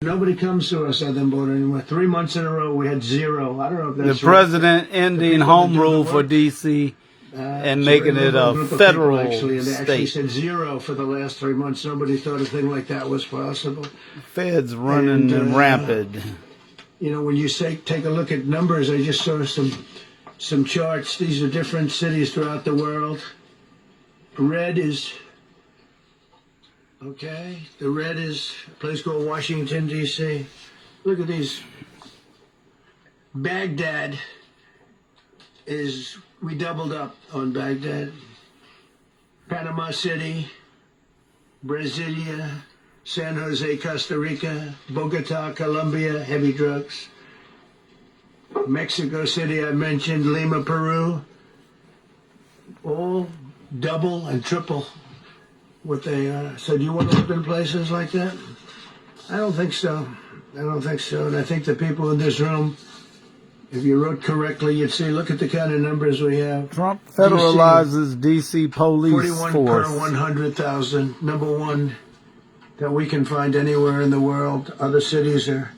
Nobody comes to our southern border anymore. 3 months in a row, we had zero. I don't know if that's the president ending home rule for D.C. and making it a federal actually, and they actually state. said zero for the last 3 months. Nobody thought a thing like that was possible. Feds running rampant. You know, when you say take a look at numbers, I just saw some charts. These are different cities throughout the world. Red is okay. The red is a place called Washington, D.C. Look at these. Baghdad is, we doubled up on Baghdad. Panama City, Brasilia, San Jose, Costa Rica, Bogota, Colombia, heavy drugs. Mexico City, I mentioned, Lima, Peru, all double and triple what they are. So do you want to live in places like that? I don't think so. I don't think so. And I think the people in this room, if you wrote correctly, you'd see, look at the kind of numbers we have. Trump federalizes D.C. police 41 force. per 100,000. Number one that we can find anywhere in the world. Other cities are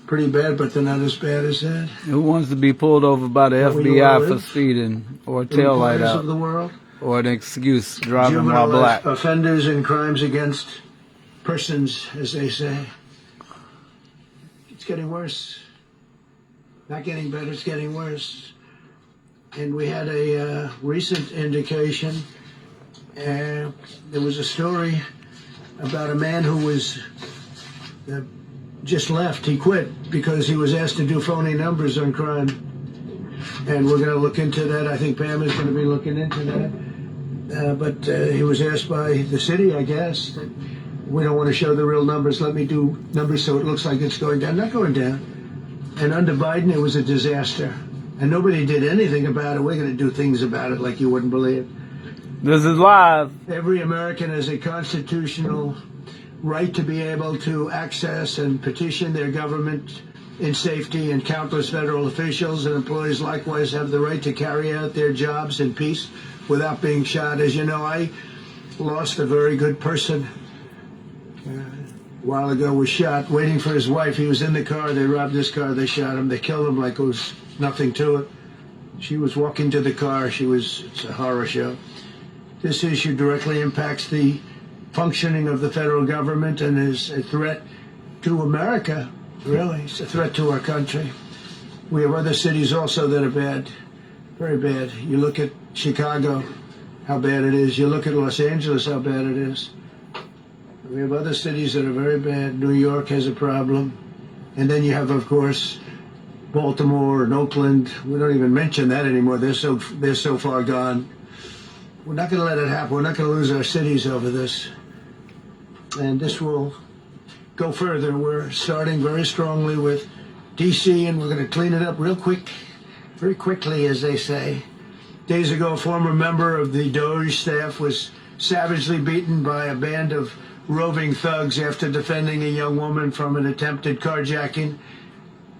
pretty bad, but they're not as bad as that. Who wants to be pulled over by the FBI for speeding or a tail light out of the world. or an excuse driving while black? Offenders and crimes against persons, as they say. It's getting worse. Not getting better, it's getting worse. And we had a recent indication. There was a story about a man who was just left. He quit because he was asked to do phony numbers on crime. And we're going to look into that. I think Pam is going to be looking into that. But he was asked by the city, I guess, that we don't want to show the real numbers. Let me do numbers so it looks like it's going down. Not going down. And under Biden, it was a disaster. And nobody did anything about it. We're going to do things about it like you wouldn't believe. This is live. Every American has a constitutional right to be able to access and petition their government in safety, and countless federal officials and employees likewise have the right to carry out their jobs in peace without being shot. As you know, I lost a very good person a while ago, was shot waiting for his wife. He was in the car. They robbed his car. They shot him. They killed him like it was nothing to it. She was walking to the car. It's a horror show. This issue directly impacts the functioning of the federal government and is a threat to America, really. It's a threat to our country. We have other cities also that are bad, very bad. You look at Chicago, how bad it is. You look at Los Angeles, how bad it is. We have other cities that are very bad. New York has a problem. And then you have, of course, Baltimore and Oakland. We don't even mention that anymore. They're so far gone. We're not going to let it happen. We're not going to lose our cities over this. And this will go further. We're starting very strongly with D.C., and we're going to clean it up real quick, very quickly, as they say. Days ago, a former member of the DOJ staff was savagely beaten by a band of roving thugs after defending a young woman from an attempted carjacking.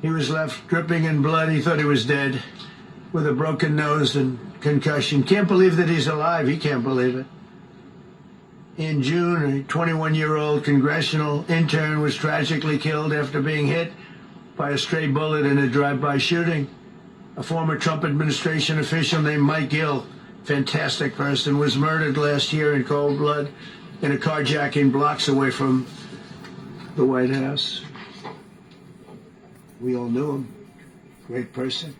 He was left dripping in blood. He thought he was dead, with a broken nose and concussion. Can't believe that he's alive. He can't believe it. In June, a 21-year-old congressional intern was tragically killed after being hit by a stray bullet in a drive-by shooting. A former Trump administration official named Mike Gill, fantastic person, was murdered last year in cold blood in a carjacking blocks away from the White House. We all knew him. Great person.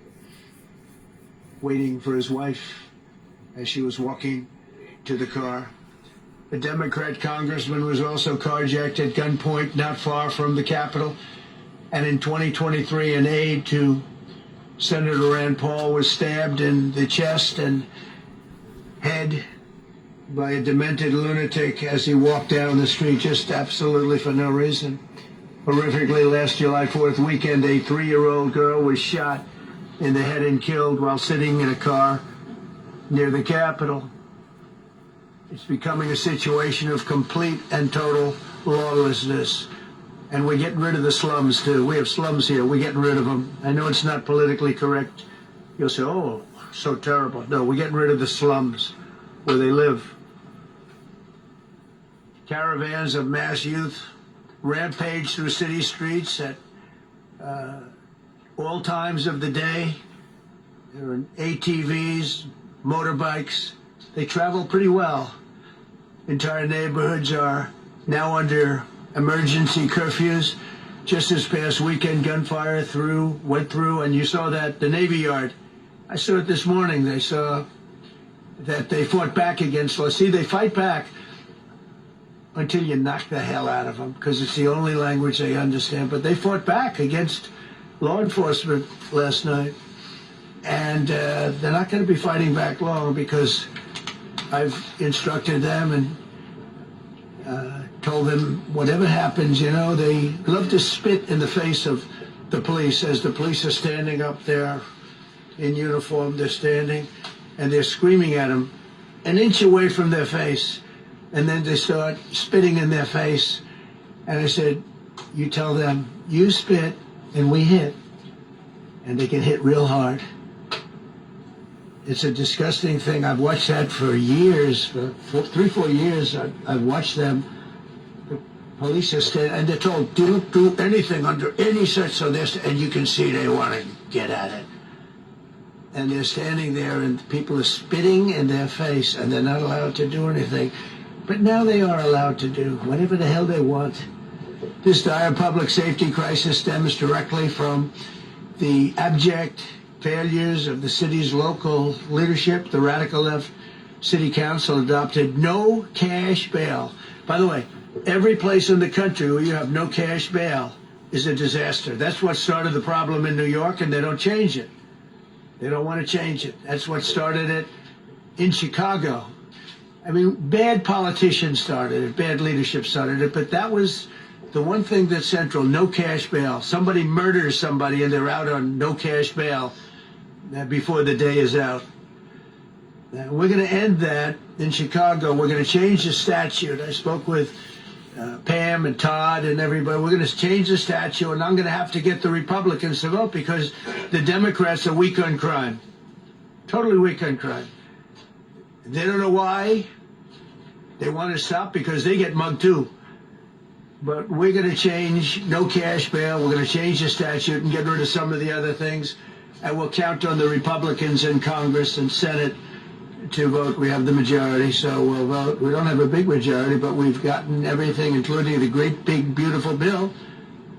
Waiting for his wife as she was walking to the car. A Democrat congressman was also carjacked at gunpoint not far from the Capitol. And in 2023, an aide to Senator Rand Paul was stabbed in the chest and head by a demented lunatic as he walked down the street, just absolutely for no reason. Horrifically, last July 4th weekend, a 3-year-old girl was shot in the head and killed while sitting in a car near the Capitol. It's becoming a situation of complete and total lawlessness. And we're getting rid of the slums, too. We have slums here. We're getting rid of them. I know it's not politically correct. You'll say, oh, so terrible. No, we're getting rid of the slums where they live. Caravans of mass youth rampage through city streets at all times of the day. There are ATVs, motorbikes. They travel pretty well. Entire neighborhoods are now under emergency curfews. Just this past weekend, gunfire went through, and you saw that, the Navy Yard. I saw it this morning. They saw that they fought back against, see, they fight back until you knock the hell out of them, because it's the only language they understand. But they fought back against law enforcement last night. And they're not going to be fighting back long, because I've instructed them and told them whatever happens, they love to spit in the face of the police. As the police are standing up there in uniform, they're standing and they're screaming at them an inch away from their face. And then they start spitting in their face. And I said, you tell them, you spit and we hit. And they can hit real hard. It's a disgusting thing. I've watched that for years, for 3-4 years. I've watched them. The police are standing, and they're told, don't do anything under any such, and you can see they want to get at it. And they're standing there, and people are spitting in their face, and they're not allowed to do anything. But now they are allowed to do whatever the hell they want. This dire public safety crisis stems directly from the abject failures of the city's local leadership. The radical left city council adopted no cash bail. By the way, every place in the country where you have no cash bail is a disaster. That's what started the problem in New York, and they don't change it. They don't want to change it. That's what started it in Chicago. I mean, bad politicians started it, bad leadership started it, but that was the one thing that's central, no cash bail. Somebody murders somebody and they're out on no cash bail before the day is out. Now, we're going to end that in Chicago. We're going to change the statute. I spoke with Pam and Todd and everybody. We're going to change the statute, and I'm going to have to get the Republicans to vote, because the Democrats are weak on crime. Totally weak on crime. They don't know why. They want to stop because they get mugged too. But we're going to change no cash bail. We're going to change the statute and get rid of some of the other things. And we'll count on the Republicans in Congress and Senate to vote. We have the majority, so we'll vote. We don't have a big majority, but we've gotten everything, including the great, big, beautiful bill.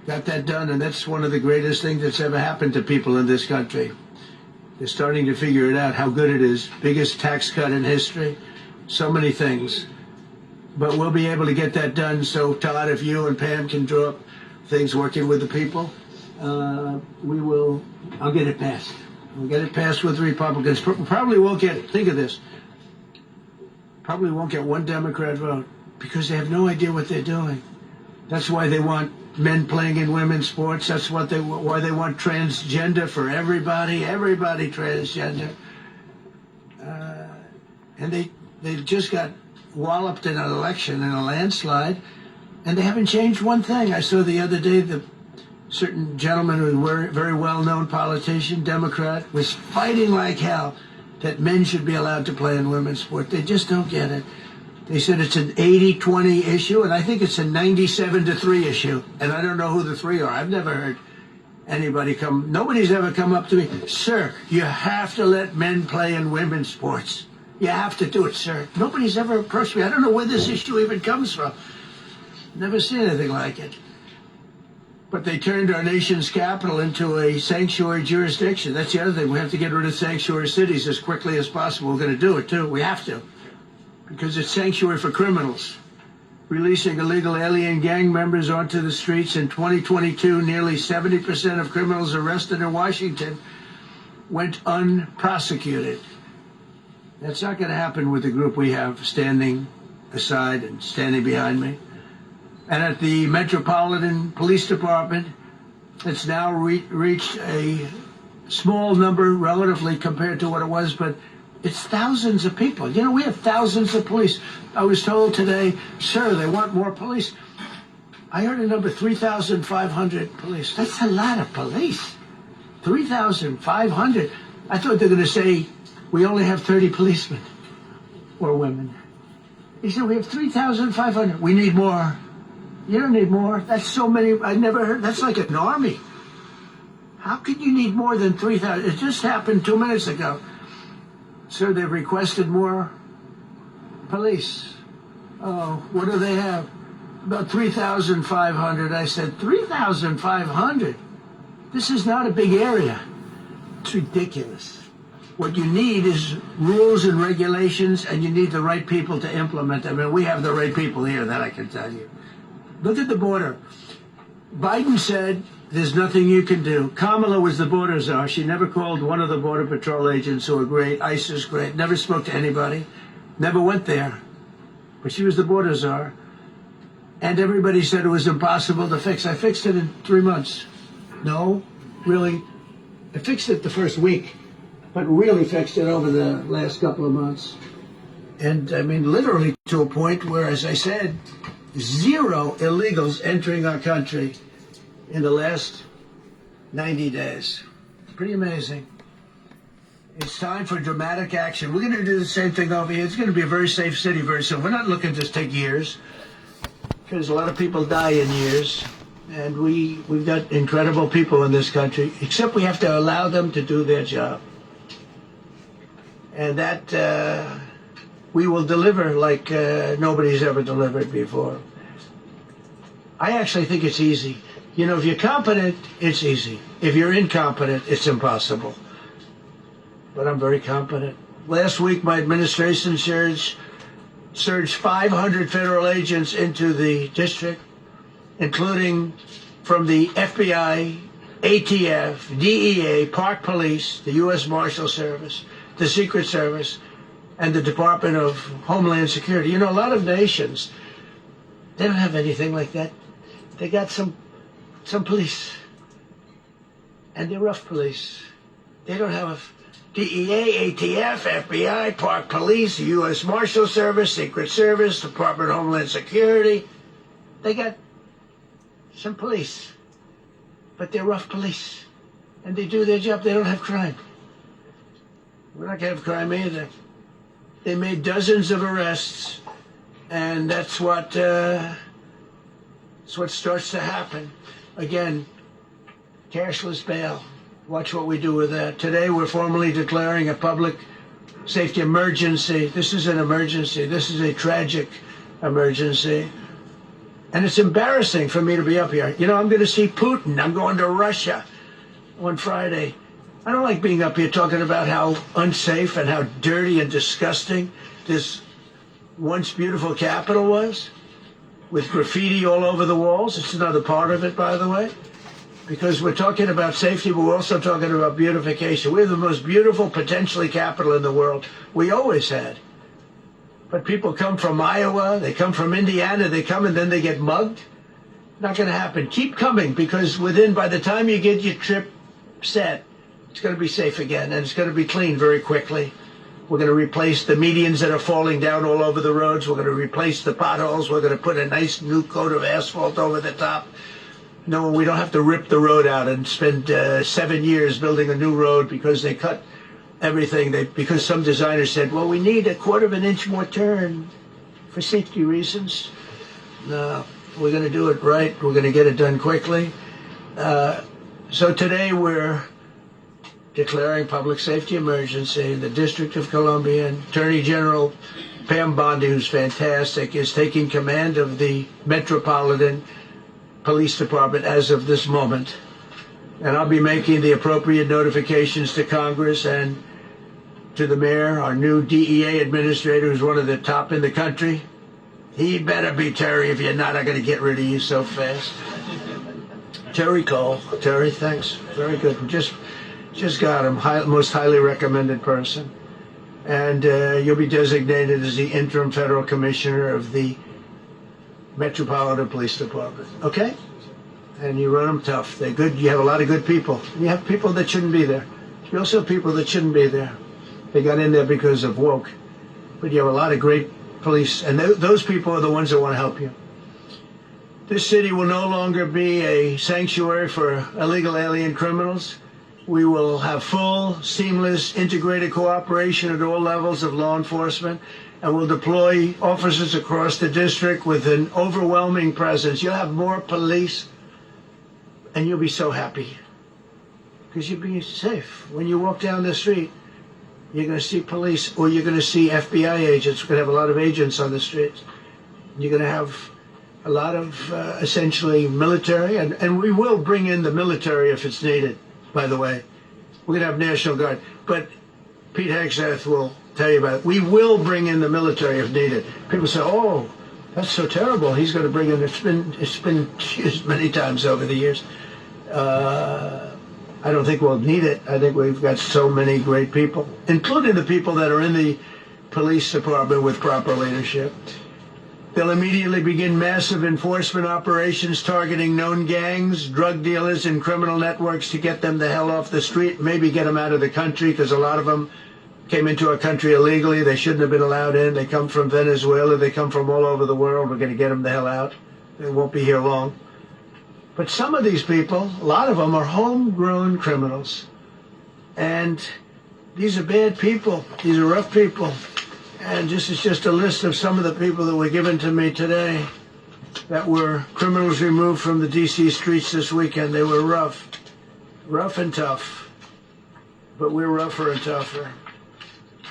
Got that done, and that's one of the greatest things that's ever happened to people in this country. They're starting to figure it out, how good it is. Biggest tax cut in history. So many things. But we'll be able to get that done. So, Todd, if you and Pam can draw up things working with the people, I'll get it passed. We'll get it passed with the Republicans. Probably won't get, think of this, probably won't get one Democrat vote, because they have no idea what they're doing. That's why they want men playing in women's sports. That's why they want transgender for everybody transgender. And they just got walloped in an election, in a landslide, and they haven't changed one thing. I saw the other day the certain gentleman who was a very well-known politician, Democrat, was fighting like hell that men should be allowed to play in women's sport. They just don't get it. They said it's an 80-20 issue, and I think it's a 97-3 issue. And I don't know who the three are. I've never heard anybody nobody's ever come up to me, sir, you have to let men play in women's sports. You have to do it, sir. Nobody's ever approached me. I don't know where this issue even comes from. Never seen anything like it. But they turned our nation's capital into a sanctuary jurisdiction. That's the other thing. We have to get rid of sanctuary cities as quickly as possible. We're going to do it, too. We have to. Because it's sanctuary for criminals. Releasing illegal alien gang members onto the streets in 2022, nearly 70% of criminals arrested in Washington went unprosecuted. That's not going to happen with the group we have standing aside and standing behind me. And at the Metropolitan Police Department, it's now reached a small number relatively compared to what it was, but it's thousands of people. You know, we have thousands of police. I was told today, sir, they want more police. I heard a number, 3,500 police. That's a lot of police. 3,500. I thought they were going to say, we only have 30 policemen or women. He said, we have 3,500. We need more. You don't need more. That's so many. I never heard. That's like an army. How could you need more than 3,000? It just happened 2 minutes ago. Sir, they've requested more police. Oh, what do they have? About 3,500. I said, 3,500? This is not a big area. It's ridiculous. What you need is rules and regulations, and you need the right people to implement them. And we have the right people here, that I can tell you. Look at the border. Biden said there's nothing you can do. Kamala was the border czar. She never called one of the Border Patrol agents who are great. ICE is great. Never spoke to anybody. Never went there. But she was the border czar. And everybody said it was impossible to fix. I fixed it in 3 months. No, really. I fixed it the first week, but really fixed it over the last couple of months. And I mean, literally to a point where, as I said, 0 illegals entering our country in the last 90 days. Pretty amazing. It's time for dramatic action. We're going to do the same thing over here. It's going to be a very safe city very soon. We're not looking to take years, because a lot of people die in years. And we've got incredible people in this country, except we have to allow them to do their job. And that we will deliver like nobody's ever delivered before. I actually think it's easy. You know, if you're competent, it's easy. If you're incompetent, it's impossible. But I'm very competent. Last week, my administration surged 500 federal agents into the district, including from the FBI, ATF, DEA, Park Police, the U.S. Marshal Service, the Secret Service, and the Department of Homeland Security. You know, a lot of nations, they don't have anything like that. They got some police, and they're rough police. They don't have DEA, ATF, FBI, Park Police, the U.S. Marshal Service, Secret Service, Department of Homeland Security. They got some police, but they're rough police, and they do their job. They don't have crime. We're not going to have crime either. They made dozens of arrests, and that's what starts to happen. Again, cashless bail. Watch what we do with that. Today, we're formally declaring a public safety emergency. This is an emergency. This is a tragic emergency. And it's embarrassing for me to be up here. You know, I'm going to see Putin. I'm going to Russia on Friday. I don't like being up here talking about how unsafe and how dirty and disgusting this once beautiful capital was, with graffiti all over the walls. It's another part of it, by the way, because we're talking about safety, but we're also talking about beautification. We have the most beautiful, potentially, capital in the world. We always had. But people come from Iowa, they come from Indiana, they come and then they get mugged. Not going to happen. Keep coming, because by the time you get your trip set, it's going to be safe again, and it's going to be clean very quickly. We're going to replace the medians that are falling down all over the roads. We're going to replace the potholes. We're going to put a nice new coat of asphalt over the top. No, we don't have to rip the road out and spend 7 years building a new road because they cut everything. Because some designer said, well, we need 1/4 inch more turn for safety reasons. No, we're going to do it right. We're going to get it done quickly. So today we're declaring public safety emergency in the District of Columbia. And Attorney General Pam Bondi, who's fantastic, is taking command of the Metropolitan Police Department as of this moment. And I'll be making the appropriate notifications to Congress and to the mayor, our new DEA administrator, who's one of the top in the country. He better be Terry. If you're not, I'm going to get rid of you so fast. Terry Cole. Terry, thanks. Very good. Just got him. Most highly recommended person. And you'll be designated as the interim federal commissioner of the Metropolitan Police Department. Okay? And you run them tough. They're good. You have a lot of good people. You have people that shouldn't be there. You also have people that shouldn't be there. They got in there because of woke. But you have a lot of great police. And those people are the ones that want to help you. This city will no longer be a sanctuary for illegal alien criminals. We will have full, seamless, integrated cooperation at all levels of law enforcement. and we'll deploy officers across the district with an overwhelming presence. You'll have more police, and you'll be so happy because you'll be safe. When you walk down the street, you're going to see police, or you're going to see FBI agents. We're going to have a lot of agents on the streets. You're going to have a lot of essentially military, and we will bring in the military if it's needed, by the way. We're going to have National Guard. But Pete Hegseth will tell you about it. We will bring in the military if needed. People say, oh, that's so terrible. He's going to bring in, it's been used many times over the years. I don't think we'll need it. I think we've got so many great people, including the people that are in the police department with proper leadership. They'll immediately begin massive enforcement operations targeting known gangs, drug dealers, and criminal networks to get them the hell off the street, maybe get them out of the country, because a lot of them came into our country illegally. They shouldn't have been allowed in. They come from Venezuela. They come from all over the world. We're going to get them the hell out. They won't be here long. But some of these people, a lot of them, are homegrown criminals. And these are bad people. These are rough people. And this is just a list of some of the people that were given to me today that were criminals removed from the D.C. streets this weekend. They were rough and tough. But we're rougher and tougher.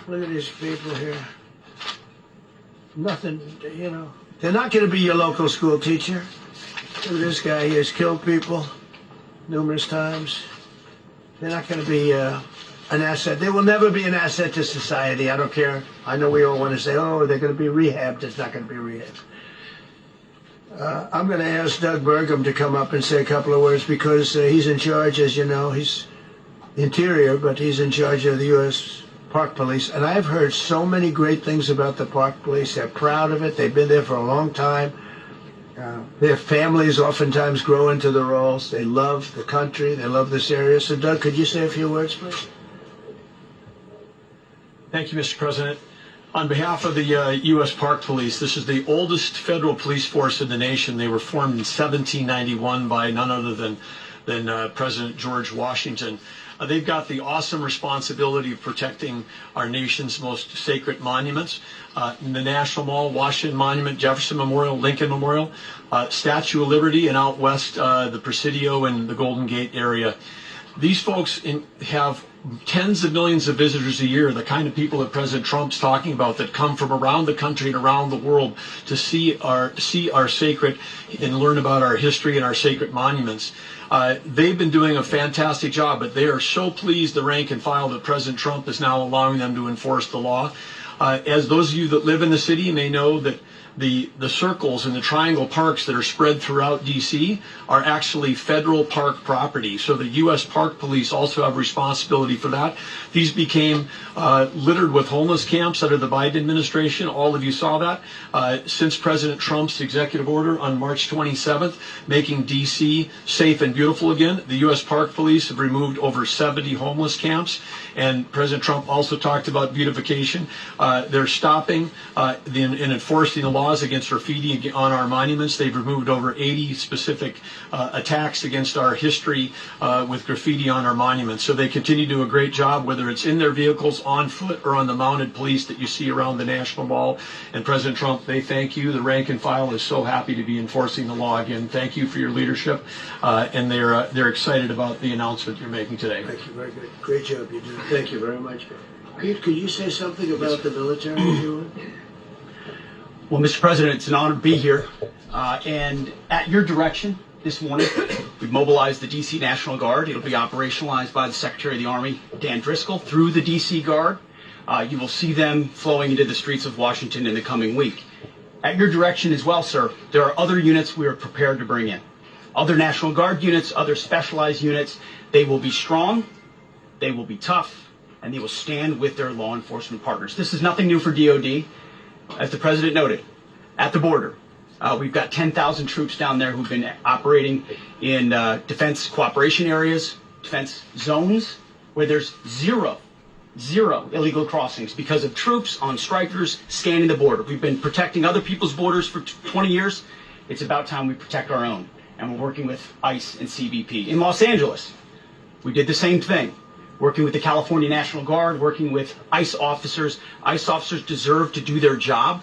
Look at these people here. Nothing, you know. They're not going to be your local school teacher. Look at this guy. He has killed people numerous times. They're not going to be an asset. They will never be an asset to society. I don't care. I know we all want to say, oh, they're going to be rehabbed. It's not going to be rehabbed. I'm going to ask Doug Burgum to come up and say a couple of words because he's in charge, as you know. He's Interior, but he's in charge of the U.S. Park Police. And I've heard so many great things about the Park Police. They're proud of it. They've been there for a long time. Their families oftentimes grow into the roles. They love the country. They love this area. So, Doug, could you say a few words, please? Thank you, Mr. President. On behalf of the U.S. Park Police, this is the oldest federal police force in the nation. They were formed in 1791 by none other than President George Washington. They've got the awesome responsibility of protecting our nation's most sacred monuments. The National Mall, Washington Monument, Jefferson Memorial, Lincoln Memorial, Statue of Liberty, and out west, the Presidio and the Golden Gate area. These folks have tens of millions of visitors a year, the kind of people that President Trump's talking about that come from around the country and around the world to see our sacred and learn about our history and our sacred monuments. They've been doing a fantastic job, but they are so pleased, the rank and file, that President Trump is now allowing them to enforce the law. As those of you that live in the city may know, that the circles and the triangle parks that are spread throughout D.C. are actually federal park property. So the U.S. Park Police also have responsibility for that. These became littered with homeless camps under the Biden administration. All of you saw that. Since President Trump's executive order on March 27th, making D.C. safe and beautiful again, the U.S. Park Police have removed over 70 homeless camps. And President Trump also talked about beautification. They're stopping and enforcing the laws against graffiti on our monuments. They've removed over 80 specific attacks against our history with graffiti on our monuments. So they continue to do a great job, whether it's in their vehicles, on foot, or on the mounted police that you see around the National Mall. And President Trump, they thank you. The rank and file is so happy to be enforcing the law again. Thank you for your leadership. And they're excited about the announcement you're making today. Thank you. Very good. Great job you do. Thank you very much. Pete, could you say something about the military, if you would? Well, Mr. President, it's an honor to be here. And at your direction this morning, we've mobilized the D.C. National Guard. It'll be operationalized by the Secretary of the Army, Dan Driscoll, through the D.C. Guard. You will see them flowing into the streets of Washington in the coming week. At your direction as well, sir, there are other units we are prepared to bring in. Other National Guard units, other specialized units. They will be strong, they will be tough, and they will stand with their law enforcement partners. This is nothing new for DOD. As the President noted, at the border, we've got 10,000 troops down there who've been operating in defense cooperation areas, defense zones, where there's zero illegal crossings because of troops on strikers scanning the border. We've been protecting other people's borders for 20 years. It's about time we protect our own. And we're working with ICE and CBP. In Los Angeles, we did the same thing. working with the California National Guard, working with ICE officers. ICE officers deserve to do their job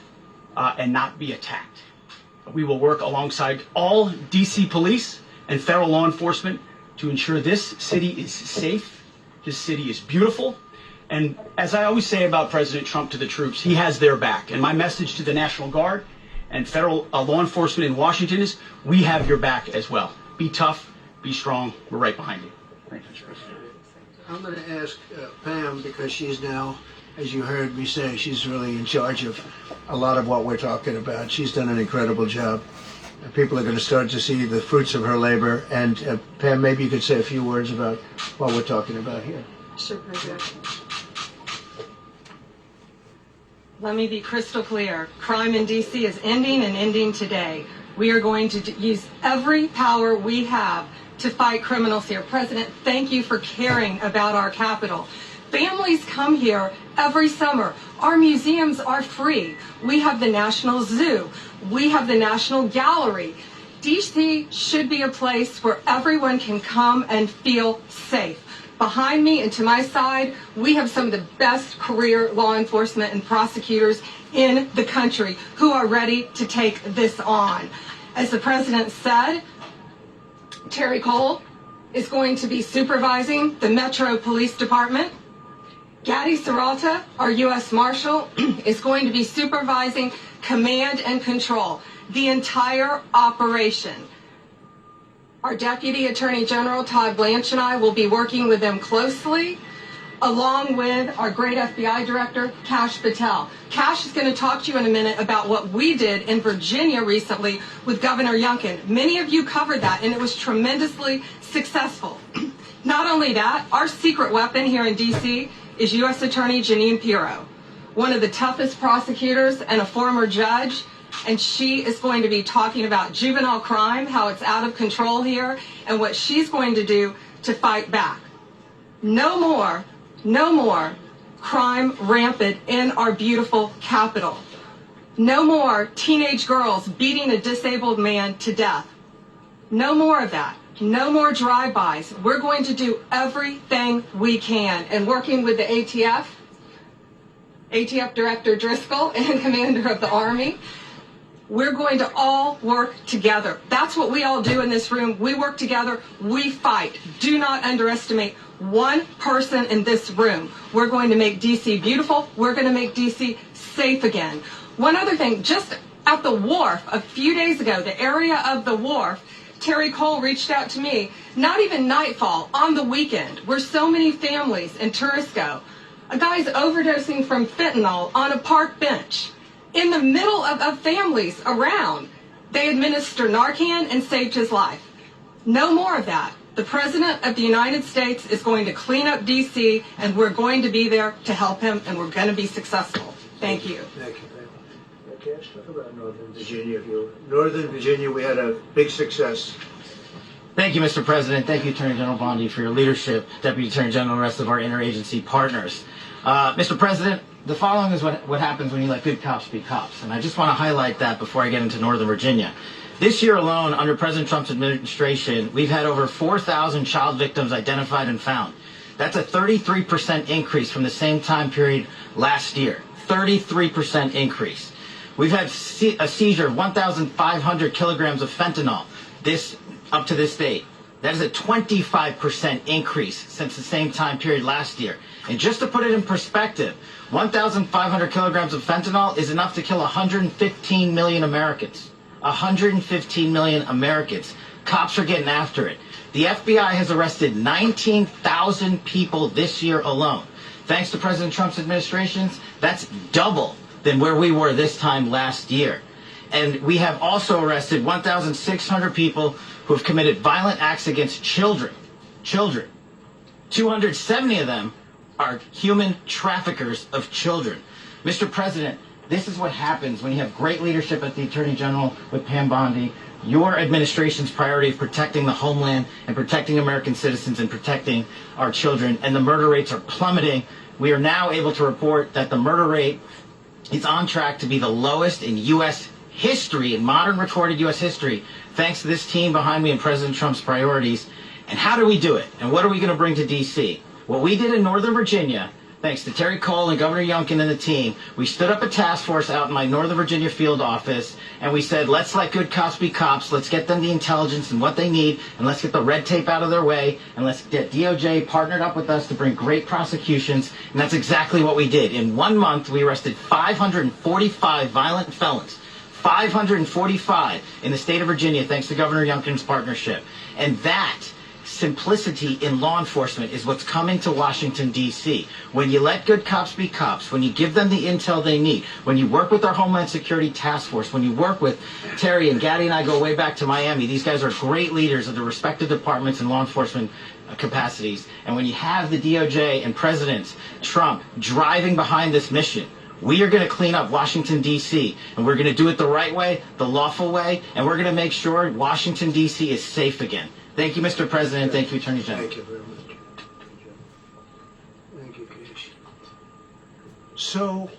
and not be attacked. We will work alongside all DC police and federal law enforcement to ensure this city is safe, this city is beautiful, and as I always say about President Trump to the troops, he has their back. And my message to the National Guard and federal law enforcement in Washington is, we have your back as well. Be tough, be strong, we're right behind you. Thank you, Mr. President. I'm going to ask Pam, because she's now, as you heard me say, she's really in charge of a lot of what we're talking about. She's done an incredible job. People are going to start to see the fruits of her labor. And Pam, maybe you could say a few words about what we're talking about here. Sure, President. Let me be crystal clear. Crime in D.C. is ending and ending today. We are going to use every power we have to fight criminals here. President, thank you for caring about our capital. Families come here every summer. Our museums are free. We have the National Zoo. We have the National Gallery. DC should be a place where everyone can come and feel safe. Behind me and to my side, we have some of the best career law enforcement and prosecutors in the country who are ready to take this on. As the president said, Terry Cole is going to be supervising the Metro Police Department. Gadi Serralta, our U.S. Marshal, is going to be supervising command and control, the entire operation. Our Deputy Attorney General, Todd Blanche, and I will be working with them closely, along with our great FBI Director, Kash Patel. Kash is going to talk to you in a minute about what we did in Virginia recently with Governor Youngkin. Many of you covered that, and it was tremendously successful. Not only that, our secret weapon here in D.C. is U.S. Attorney Jeanine Pirro, one of the toughest prosecutors and a former judge, and she is going to be talking about juvenile crime, how it's out of control here, and what she's going to do to fight back. No more crime rampant in our beautiful capital. No more teenage girls beating a disabled man to death. No more of that. No more drive-bys. We're going to do everything we can. And working with the ATF Director Driscoll and Commander of the Army, we're going to all work together. That's what we all do in this room. We work together. We fight. Do not underestimate one person in this room. We're going to make D.C. beautiful. We're going to make D.C. safe again. One other thing, just at the wharf a few days ago, the area of the wharf, Terry Cole reached out to me, not even nightfall, on the weekend, where so many families and tourists go. A guy's overdosing from fentanyl on a park bench. In the middle of families around, they administer Narcan and saved his life. No more of that. The President of the United States is going to clean up D.C., and we're going to be there to help him, and we're going to be successful. Thank you. Thank you. Cash, talk about Northern Virginia. Northern Virginia, we had a big success. Thank you, Mr. President. Thank you, Attorney General Bondi, for your leadership, Deputy Attorney General, and the rest of our interagency partners. Mr. President, the following is what happens when you let good cops be cops, and I just want to highlight that before I get into Northern Virginia. This year alone, under President Trump's administration, we've had over 4,000 child victims identified and found. That's a 33% increase from the same time period last year. 33% increase. We've had a seizure of 1,500 kilograms of fentanyl up to this date. That is a 25% increase since the same time period last year. And just to put it in perspective, 1,500 kilograms of fentanyl is enough to kill 115 million Americans. 115 million Americans. Cops are getting after it. The FBI has arrested 19,000 people this year alone. Thanks to President Trump's administrations, that's double than where we were this time last year. And we have also arrested 1,600 people who have committed violent acts against children. 270 of them are human traffickers of children. Mr. President, this is what happens when you have great leadership at the Attorney General with Pam Bondi. Your administration's priority of protecting the homeland and protecting American citizens and protecting our children, and the murder rates are plummeting. We are now able to report that the murder rate is on track to be the lowest in U.S. history, in modern recorded U.S. history, thanks to this team behind me and President Trump's priorities. And how do we do it? And what are we going to bring to D.C.? What we did in Northern Virginia, thanks to Terry Cole and Governor Youngkin and the team, we stood up a task force out in my Northern Virginia field office, and we said, let's let good cops be cops, let's get them the intelligence and what they need, and let's get the red tape out of their way, and let's get DOJ partnered up with us to bring great prosecutions, and that's exactly what we did. In 1 month, we arrested 545 violent felons. 545 in the state of Virginia, thanks to Governor Youngkin's partnership. And that simplicity in law enforcement is what's coming to Washington, D.C. When you let good cops be cops, when you give them the intel they need, when you work with our Homeland Security Task Force, when you work with Terry and Gaddy and I go way back to Miami, these guys are great leaders of the respective departments and law enforcement capacities. And when you have the DOJ and President Trump driving behind this mission, we are going to clean up Washington, D.C., and we're going to do it the right way, the lawful way, and we're going to make sure Washington, D.C. is safe again. Thank you, Mr. President. Thank you, Attorney General. Thank you very much. Thank you, Casey. So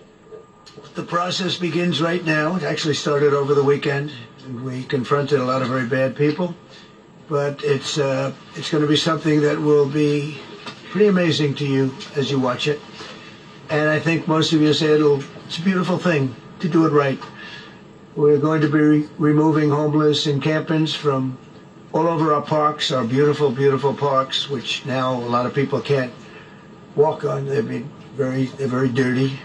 the process begins right now. It actually started over the weekend, and we confronted a lot of very bad people. But it's going to be something that will be pretty amazing to you as you watch it. And I think most of you say it's a beautiful thing to do it right. We're going to be removing homeless encampments from all over our parks, our beautiful, beautiful parks, which now a lot of people can't walk on. They're very dirty,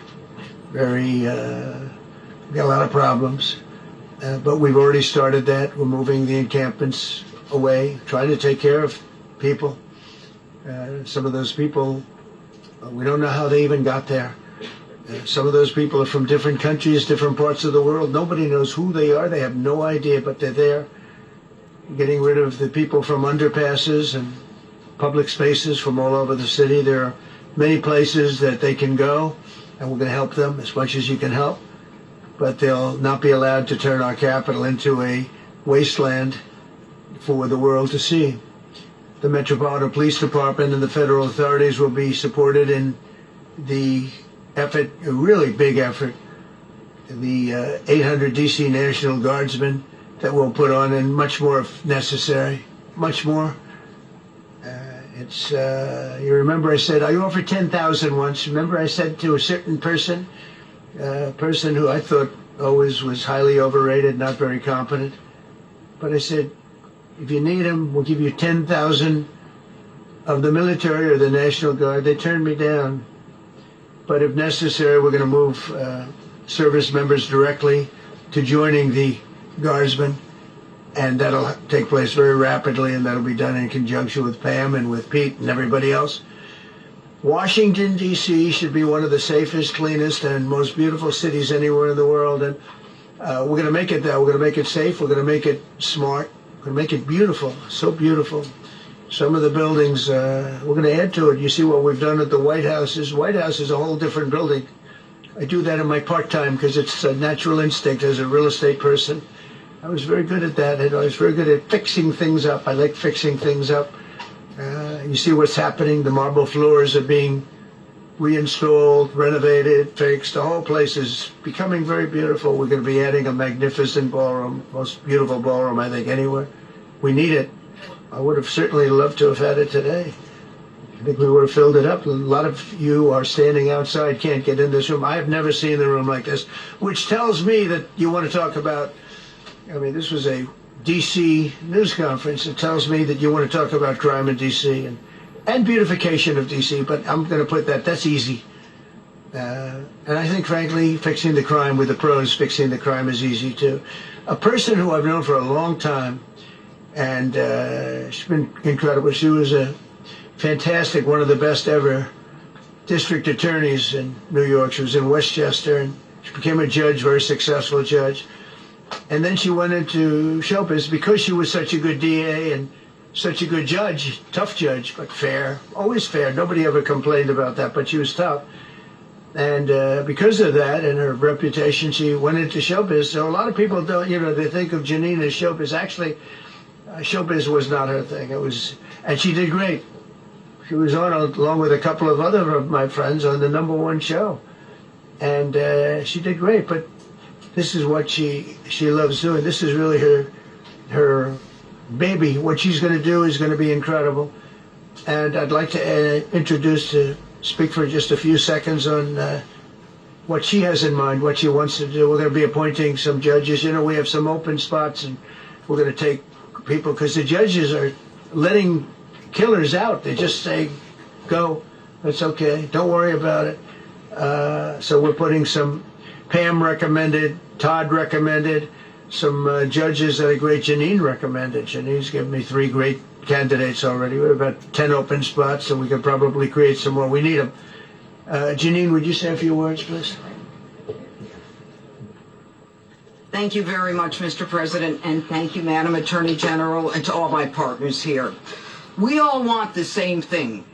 got a lot of problems. But we've already started that. We're moving the encampments away, trying to take care of people. Some of those people, we don't know how they even got there. Some of those people are from different countries, different parts of the world. Nobody knows who they are. They have no idea, but they're there. Getting rid of the people from underpasses and public spaces from all over the city. There are many places that they can go, and we're going to help them as much as you can help. But they'll not be allowed to turn our capital into a wasteland for the world to see. The Metropolitan Police Department and the federal authorities will be supported in the effort, a really big effort, the 800 D.C. National Guardsmen that we'll put on, and much more if necessary, much more. You remember I said, I offered 10,000 once. Remember I said to a certain person, a person who I thought always was highly overrated, not very competent, but I said, if you need them, we'll give you 10,000 of the military or the National Guard. They turned me down. But if necessary, we're going to move service members directly to joining the Guardsmen, and that'll take place very rapidly, and that'll be done in conjunction with Pam and with Pete and everybody else. Washington, D.C. should be one of the safest, cleanest, and most beautiful cities anywhere in the world, and we're going to make it that. We're going to make it safe. We're going to make it smart. We're going to make it beautiful, so beautiful. Some of the buildings, we're going to add to it. You see what we've done at the White House. White House is a whole different building. I do that in my part-time because it's a natural instinct as a real estate person. I was very good at that, and I was very good at fixing things up. I like fixing things up. You see what's happening. The marble floors are being reinstalled, renovated, fixed. The whole place is becoming very beautiful. We're going to be adding a magnificent ballroom, most beautiful ballroom, I think, anywhere. We need it. I would have certainly loved to have had it today. I think we would have filled it up. A lot of you are standing outside, can't get in this room. I have never seen the room like this, which tells me that you want to talk about, I mean, this was a D.C. news conference. It tells me that you want to talk about crime in D.C. and beautification of D.C., but I'm going to put that's easy. And I think, frankly, fixing the crime with the pros, fixing the crime is easy, too. A person who I've known for a long time, and she's been incredible. She was a fantastic, one of the best ever district attorneys in New York. She was in Westchester, and she became a judge, very successful judge. And then she went into showbiz because she was such a good DA and such a good judge, tough judge, but fair, always fair. Nobody ever complained about that, but she was tough. And because of that and her reputation, she went into showbiz. So a lot of people don't, they think of Janine as showbiz. Actually, showbiz was not her thing. And she did great. She was on, along with a couple of other of my friends, on the #1 show. And she did great, but this is what she loves doing. This is really her baby. What she's going to do is going to be incredible. And I'd like to speak for just a few seconds on what she has in mind, what she wants to do. We're going to be appointing some judges. You know, we have some open spots, and we're going to take people because the judges are letting killers out. They just say, go, that's okay, don't worry about it. So we're putting some, Pam recommended, Todd recommended, some judges that are great. Janine recommended. Janine's given me 3 great candidates already. We have about 10 open spots, so we could probably create some more. We need them. Janine, would you say a few words, please? Thank you very much, Mr. President, and thank you, Madam Attorney General, and to all my partners here. We all want the same thing.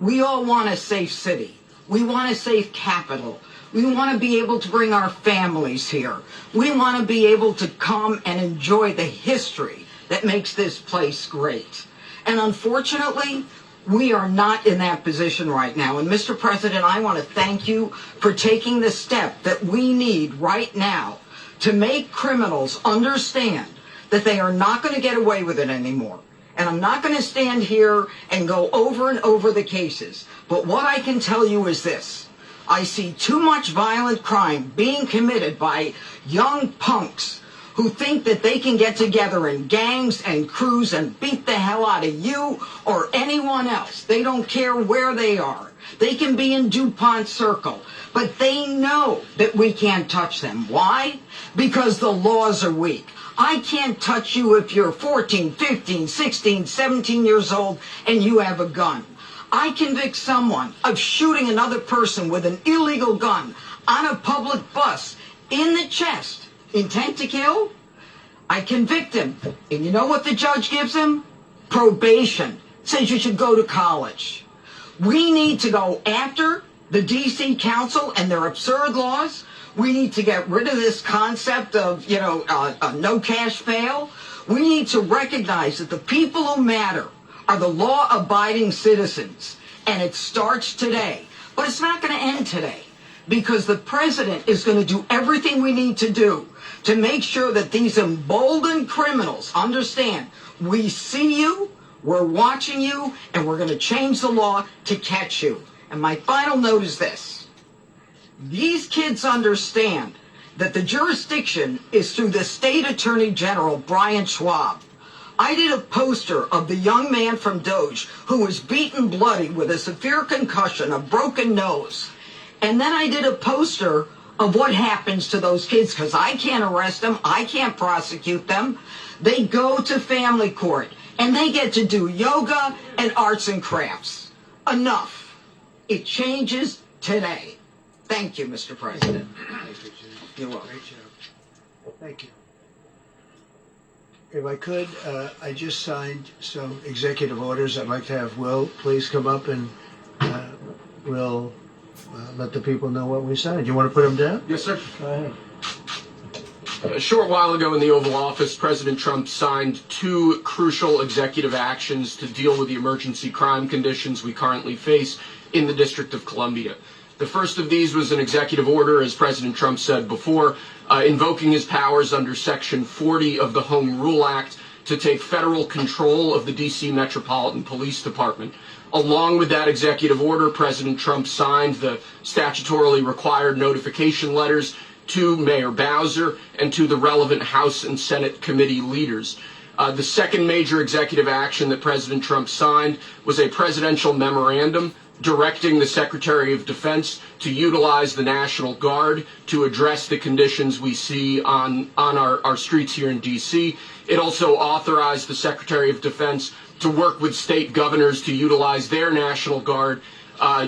We all want a safe city. We want a safe capital. We want to be able to bring our families here. We want to be able to come and enjoy the history that makes this place great. And unfortunately, we are not in that position right now. And Mr. President, I want to thank you for taking the step that we need right now to make criminals understand that they are not going to get away with it anymore. And I'm not going to stand here and go over and over the cases. But what I can tell you is this. I see too much violent crime being committed by young punks who think that they can get together in gangs and crews and beat the hell out of you or anyone else. They don't care where they are. They can be in DuPont Circle, but they know that we can't touch them. Why? Because the laws are weak. I can't touch you if you're 14, 15, 16, 17 years old and you have a gun. I convict someone of shooting another person with an illegal gun on a public bus in the chest, intent to kill. I convict him. And you know what the judge gives him? Probation. Says you should go to college. We need to go after the D.C. Council and their absurd laws. We need to get rid of this concept of, no cash bail. We need to recognize that the people who matter are the law-abiding citizens. And it starts today. But it's not going to end today. Because the president is going to do everything we need to do to make sure that these emboldened criminals understand we see you, we're watching you, and we're going to change the law to catch you. And my final note is this. These kids understand that the jurisdiction is through the State Attorney General, Brian Schwab. I did a poster of the young man from Doge who was beaten bloody with a severe concussion, a broken nose. And then I did a poster of what happens to those kids because I can't arrest them. I can't prosecute them. They go to family court and they get to do yoga and arts and crafts. Enough. It changes today. Thank you, Mr. President. Thank you, Jim. You're welcome. Great job. Thank you. If I could, I just signed some executive orders. I'd like to have Will please come up and we'll let the people know what we signed. You want to put them down? Yes, sir. Go ahead. A short while ago in the Oval Office, President Trump signed 2 crucial executive actions to deal with the emergency crime conditions we currently face in the District of Columbia. The first of these was an executive order, as President Trump said before, invoking his powers under Section 40 of the Home Rule Act to take federal control of the D.C. Metropolitan Police Department. Along with that executive order, President Trump signed the statutorily required notification letters to Mayor Bowser and to the relevant House and Senate committee leaders. The second major executive action that President Trump signed was a presidential memorandum directing the Secretary of Defense to utilize the National Guard to address the conditions we see on our streets here in D.C. It also authorized the Secretary of Defense to work with state governors to utilize their National Guard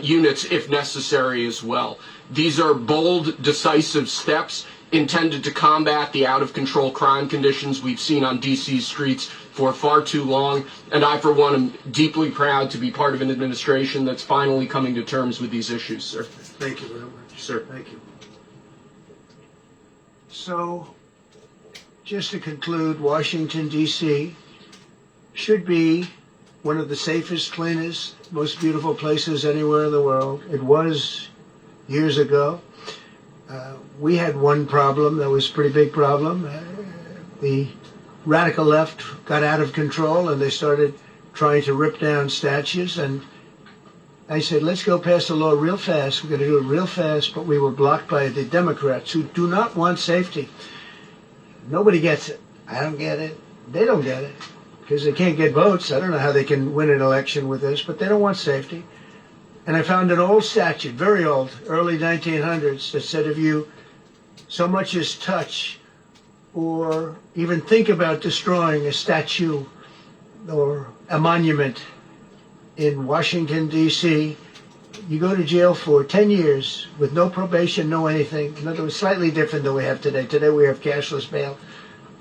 units if necessary as well. These are bold, decisive steps intended to combat the out-of-control crime conditions we've seen on D.C.'s streets for far too long, and I, for one, am deeply proud to be part of an administration that's finally coming to terms with these issues, sir. Thank you very much. Sir. Thank you. So, just to conclude, Washington, D.C. should be one of the safest, cleanest, most beautiful places anywhere in the world. It was years ago. We had one problem that was a pretty big problem. The radical left got out of control and they started trying to rip down statues. And I said, let's go pass a law real fast. We're going to do it real fast. But we were blocked by the Democrats who do not want safety. Nobody gets it. I don't get it. They don't get it because they can't get votes. I don't know how they can win an election with this, but they don't want safety. And I found an old statute, very old, early 1900s, that said if you so much as touch or even think about destroying a statue or a monument in Washington, D.C., you go to jail for 10 years with no probation, no anything. In other words, slightly different than we have today. Today we have cashless bail.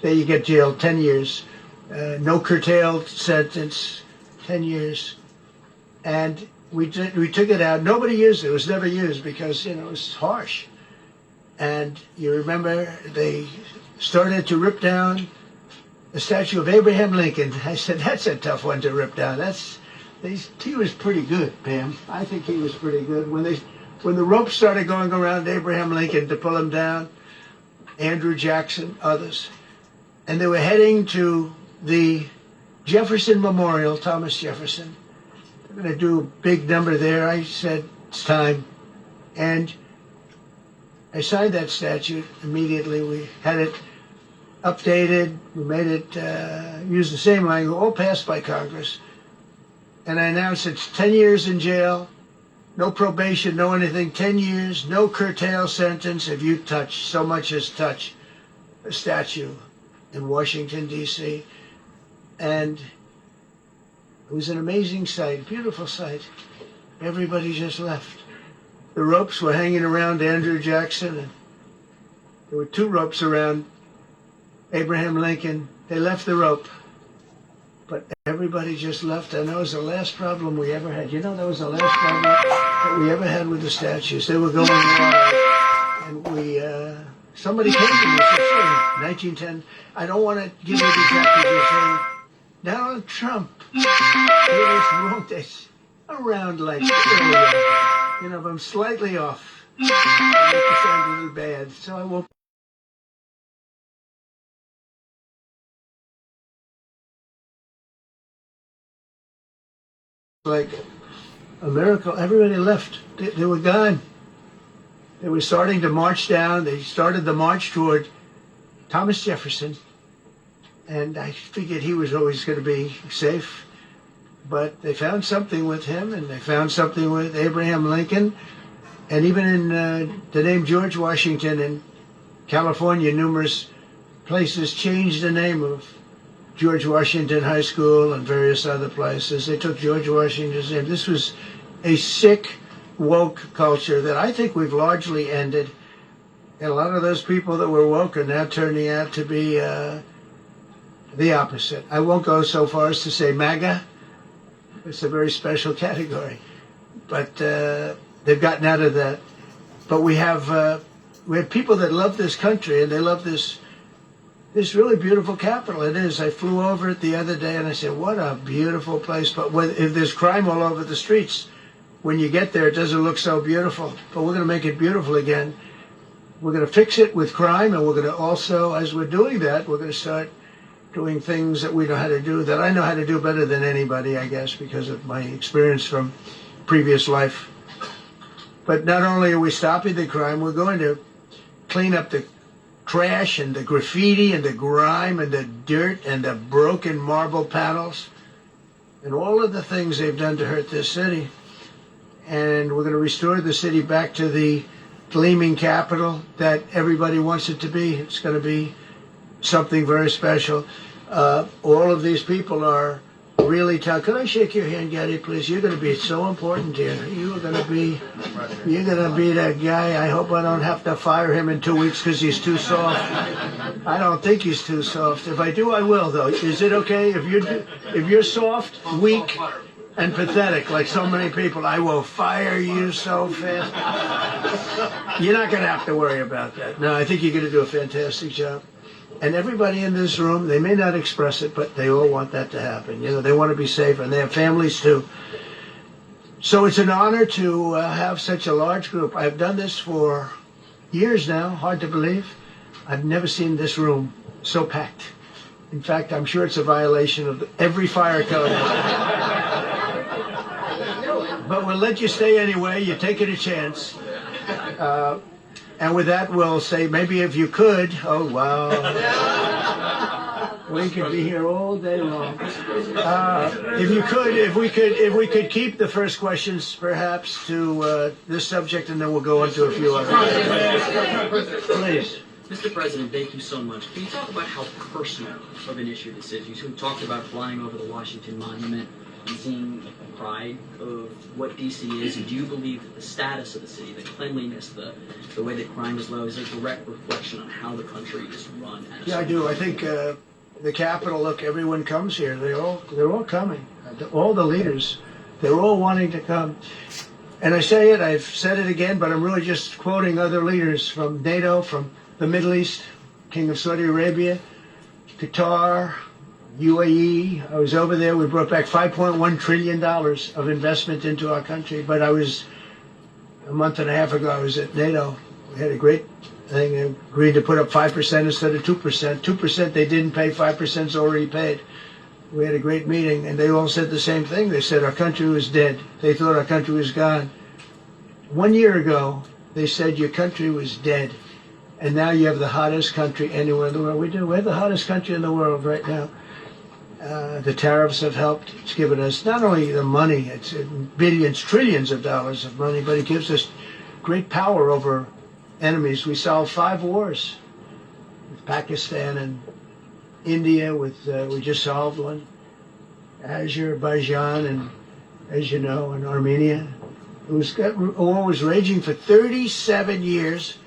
There you get jailed 10 years. No curtailed sentence, 10 years. And we took it out. Nobody used it. It was never used because, it was harsh. And you remember they started to rip down the statue of Abraham Lincoln. I said, that's a tough one to rip down. He was pretty good, Pam. I think he was pretty good. When the ropes started going around Abraham Lincoln to pull him down, Andrew Jackson, others, and they were heading to the Jefferson Memorial, Thomas Jefferson. They're going to do a big number there. I said, it's time. And I signed that statute immediately. We had it updated. We made it use the same language, all passed by Congress. And I announced it's 10 years in jail, no probation, no anything, 10 years, no curtail sentence if you touch, so much as touch a statue in Washington, D.C. And it was an amazing sight, beautiful sight. Everybody just left. The ropes were hanging around Andrew Jackson, and there were 2 ropes around Abraham Lincoln. They left the rope, but everybody just left, and that was the last problem we ever had. That was the last problem that we ever had with the statues. They were going wild, and somebody came to me and said, 1910, I don't want to give you the exact position. Donald Trump, he was wrong. That's around like, if I'm slightly off, I make it sound a little bad, so I won't. Like a miracle, everybody left. They were gone. They were starting to march down. They started the march toward Thomas Jefferson, and I figured he was always going to be safe. But they found something with him, and they found something with Abraham Lincoln, and even in the name George Washington in California, numerous places changed the name of George Washington High School and various other places. They took George Washington's name. This was a sick, woke culture that I think we've largely ended. And a lot of those people that were woke are now turning out to be the opposite. I won't go so far as to say MAGA. It's a very special category. But they've gotten out of that. But we have people that love this country, and they love this really beautiful capital. It is. I flew over it the other day, and I said, what a beautiful place. But if there's crime all over the streets, when you get there, it doesn't look so beautiful. But we're going to make it beautiful again. We're going to fix it with crime, and we're going to also, as we're doing that, we're going to start doing things that we know how to do, that I know how to do better than anybody, I guess, because of my experience from previous life. But not only are we stopping the crime, we're going to clean up the trash and the graffiti and the grime and the dirt and the broken marble panels and all of the things they've done to hurt this city. And we're going to restore the city back to the gleaming capital that everybody wants it to be. It's going to be something very special. All of these people are really tough. Could I shake your hand, Gaddy, please? You're going to be so important here. You're going to be that guy. I hope I don't have to fire him in 2 weeks because he's too soft. I don't think he's too soft. If I do, I will, though. Is it okay? If you're soft, weak, and pathetic, like so many people, I will fire you so fast. You're not going to have to worry about that. No, I think you're going to do a fantastic job. And everybody in this room, they may not express it, but they all want that to happen. They want to be safe, and they have families too. So it's an honor to have such a large group. I've done this for years now, hard to believe. I've never seen this room so packed. In fact, I'm sure it's a violation of every fire code. But we'll let you stay anyway. You're taking a chance. And with that, we'll say maybe if you could. Oh, wow. We could be here all day long. If we could keep the first questions perhaps to this subject, and then we'll go on to a few others. Please. Mr. President, thank you so much. Can you talk about how personal of an issue this is? You talked about flying over the Washington Monument and seeing the pride of what D.C. is. And do you believe that the status of the city, the cleanliness, the way that crime is low, is a direct reflection on how the country is run? Yeah, I do. I think the Capitol, look, everyone comes here. They're all coming. All the leaders, they're all wanting to come. And I say it, I've said it again, but I'm really just quoting other leaders from NATO, from the Middle East, King of Saudi Arabia, Qatar, UAE. I was over there. We brought back $5.1 trillion of investment into our country. But I was, a month and a half ago, I was at NATO. We had a great thing. They agreed to put up 5% instead of 2%. 2% they didn't pay, 5% is already paid. We had a great meeting, and they all said the same thing. They said our country was dead. They thought our country was gone. 1 year ago, they said your country was dead. And now you have the hottest country anywhere in the world. We do. We're the hottest country in the world right now. The tariffs have helped. It's given us not only the money, it's billions, trillions of dollars of money, but it gives us great power over enemies. We solved 5 wars with Pakistan and India. We just solved one. Azerbaijan and, as you know, and Armenia. War was raging for 37 years.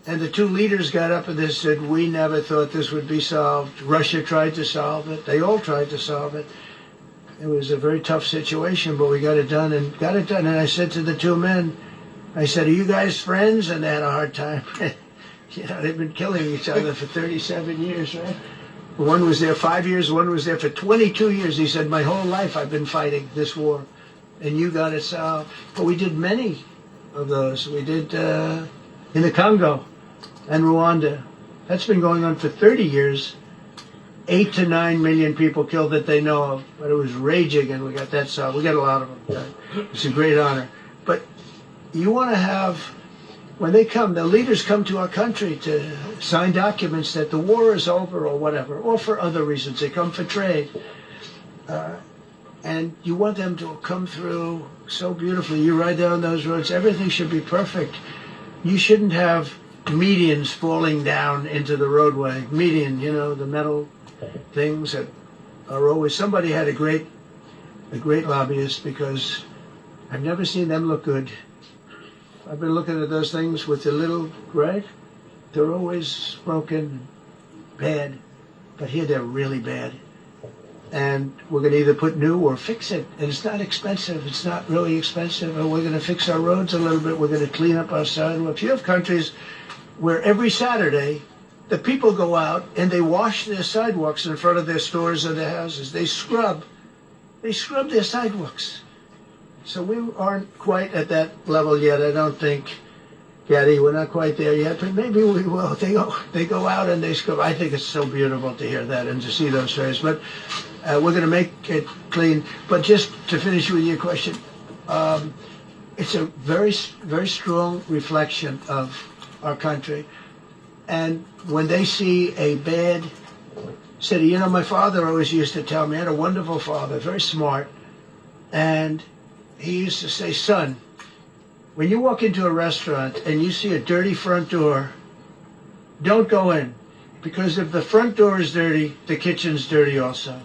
And the 2 leaders got up and they said, we never thought this would be solved. Russia tried to solve it. They all tried to solve it. It was a very tough situation, but we got it done and got it done. And I said to the 2 men, I said, are you guys friends? And they had a hard time. You know, they've been killing each other for 37 years, right? One was there 5 years, one was there for 22 years. He said, my whole life I've been fighting this war. And you got it solved. But we did many of those. We did in the Congo and Rwanda. That's been going on for 30 years. 8 to 9 million people killed that they know of, but it was raging, and we got that solved. We got a lot of them. It's a great honor. But you want to have, when they come, the leaders come to our country to sign documents that the war is over or whatever, or for other reasons. They come for trade. And you want them to come through so beautifully. You ride down those roads, everything should be perfect. You shouldn't have medians falling down into the roadway. Median, you know, the metal things that are always, somebody had a great lobbyist, because I've never seen them look good. I've been looking at those things with the little, right? They're always broken, bad, but here they're really bad. And we're going to either put new or fix it. And it's not expensive. It's not really expensive. And we're going to fix our roads a little bit. We're going to clean up our sidewalks. You have countries where every Saturday the people go out and they wash their sidewalks in front of their stores or their houses. They scrub their sidewalks. So we aren't quite at that level yet, I don't think. Gaddy, we're not quite there yet, but maybe we will. They go out and they scrub. I think it's so beautiful to hear that and to see those stories. But we're going to make it clean. But just to finish with your question, it's a very, very strong reflection of our country. And when they see a bad city, you know, my father always used to tell me, I had a wonderful father, very smart, and he used to say, son, when you walk into a restaurant and you see a dirty front door, don't go in. Because if the front door is dirty, the kitchen's dirty also.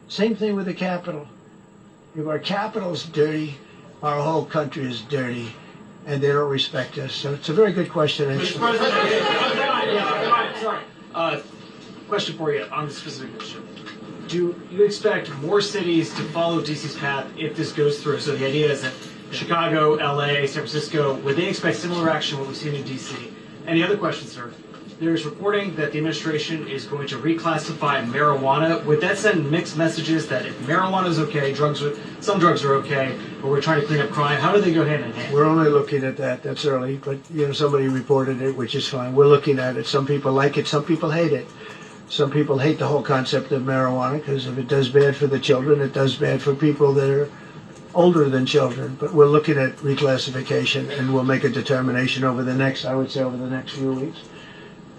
Same thing with the Capitol. If our Capitol's dirty, our whole country is dirty, and they don't respect us. So it's a very good question. Mr. President, sorry. Question for you on the specific issue. Do you expect more cities to follow DC's path if this goes through? So the idea is that Chicago, LA, San Francisco, would they expect similar action what we've seen in DC? And the other question, sir, there's reporting that the administration is going to reclassify marijuana. Would that send mixed messages that if marijuana is okay, some drugs are okay, but we're trying to clean up crime? How do they go hand in hand? We're only looking at that. That's early, but you know, somebody reported it, which is fine. We're looking at it. Some people like it, some people hate it. Some people hate the whole concept of marijuana because if it does bad for the children, it does bad for people that are older than children. But we're looking at reclassification, and we'll make a determination over the next few weeks.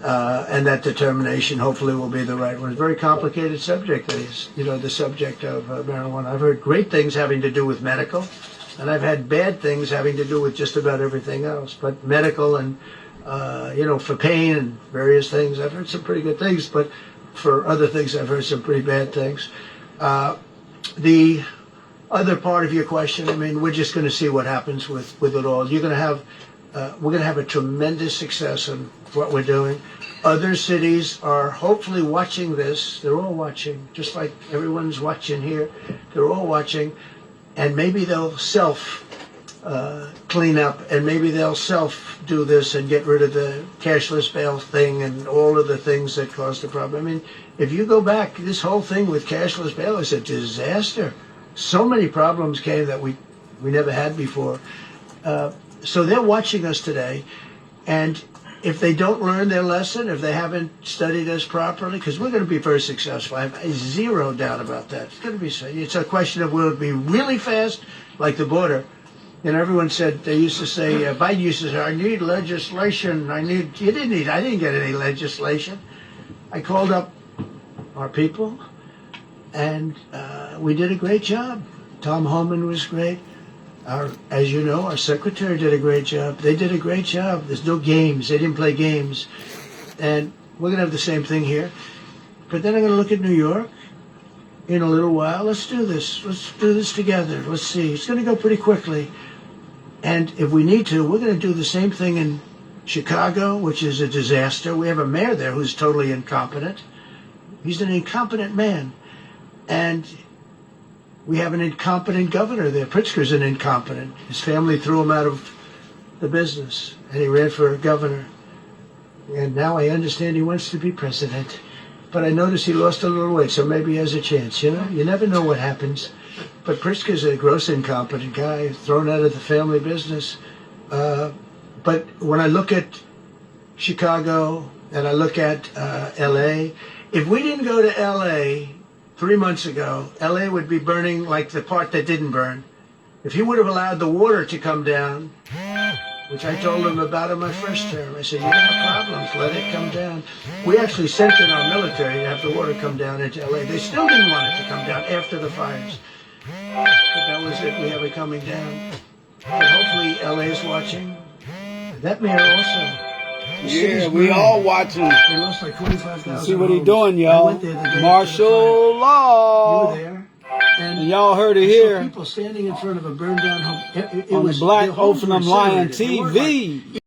And that determination hopefully will be the right one. It's a very complicated subject, the subject of marijuana. I've heard great things having to do with medical, and I've had bad things having to do with just about everything else. But medical and, for pain and various things, I've heard some pretty good things. But for other things, I've heard some pretty bad things. The other part of your question, I mean, we're just going to see what happens with it all. We're going to have a tremendous success in what we're doing. Other cities are hopefully watching this. They're all watching, just like everyone's watching here. They're all watching, and maybe they'll clean up, and maybe they'll do this and get rid of the cashless bail thing and all of the things that caused the problem. I mean, if you go back, this whole thing with cashless bail is a disaster. So many problems came that we never had before. So they're watching us today, and if they don't learn their lesson, if they haven't studied us properly, because we're going to be very successful. I have zero doubt about that. It's going to be. It's a question of will it be really fast, like the border. And everyone said, they used to say, Biden used to say, I need legislation. I didn't get any legislation. I called up our people, and we did a great job. Tom Homan was great. As you know, our secretary did a great job. They did a great job. There's no games. They didn't play games. And we're going to have the same thing here. But then I'm going to look at New York in a little while. Let's do this. Let's do this together. Let's see. It's going to go pretty quickly. And if we need to, we're going to do the same thing in Chicago, which is a disaster. We have a mayor there who's totally incompetent. He's an incompetent man. And we have an incompetent governor there. Pritzker's an incompetent. His family threw him out of the business, and he ran for governor. And now I understand he wants to be president. But I noticed he lost a little weight, so maybe he has a chance. You never know what happens. But Pritzker's a gross incompetent guy, thrown out of the family business. But when I look at Chicago and I look at L.A., if we didn't go to L.A. 3 months ago, L.A. would be burning like the part that didn't burn. If he would have allowed the water to come down, which I told him about in my first term, I said, you're going to have problems, let it come down. We actually sent in our military to have the water come down into L.A. They still didn't want it to come down after the fires. But that was it, we have it coming down. And hopefully L.A. is watching. That mayor also. Yeah, we all watching. They lost like 25,000. See what he homes. doing, I y'all. went there the day Martial law. You were there. And y'all heard it I saw here people standing in front of a burned down home. It on was, the Black their homes Ocean were Lion incinerated. They weren't like- TV.